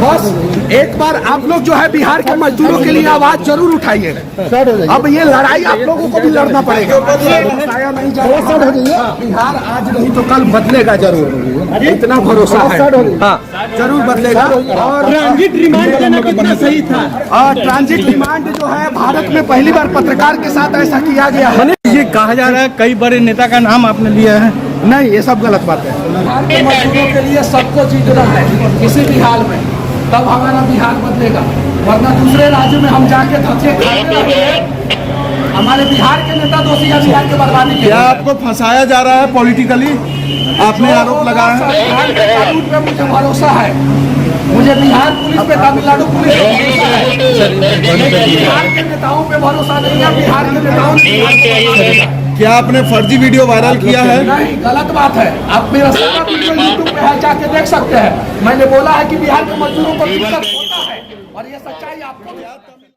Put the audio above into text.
बस एक बार आप लोग जो है बिहार के मजदूरों के लिए आवाज जरूर उठाइए। अब ये लड़ाई आप लोगों को भी लड़ना पड़ेगा। नहीं जा बिहार आज नहीं तो कल बदलेगा जरूर, इतना भरोसा है। जरूर बदलेगा। और ट्रांजिट रिमांड देना कितना सही था? और ट्रांजिट रिमांड जो है भारत में पहली बार पत्रकार के साथ ऐसा किया गया है। ये कहा जा रहा है कई बड़े नेता का नाम आपने लिया है। नहीं, ये सब गलत बात है। बिहार के मजदूरों के लिए सबको जीतना है किसी भी हाल में, तब हमारा बिहार बदलेगा। वरना दूसरे राज्य में हम जाके धक्के खाते रहे। हमारे बिहार के नेता दोषी है बिहार के बर्बादी के। क्या आपको फंसाया जा रहा है पॉलिटिकली? आपने आरोप लगाया है। बिहार के कानून पे मुझे भरोसा है, मुझे बिहार पुलिस पे, तमिलनाडु पुलिस पे भरोसा है। बिहार के नेताओं पे भरोसा नहीं है। बिहार के नेताओं ने क्या आपने फर्जी वीडियो वायरल किया है? नहीं, गलत बात है। आप मेरा सारा वीडियो यूट्यूब पे है, जाके देख सकते हैं। मैंने बोला है कि बिहार के मजदूरों को दिक्कत होता है और ये सच्चाई आपको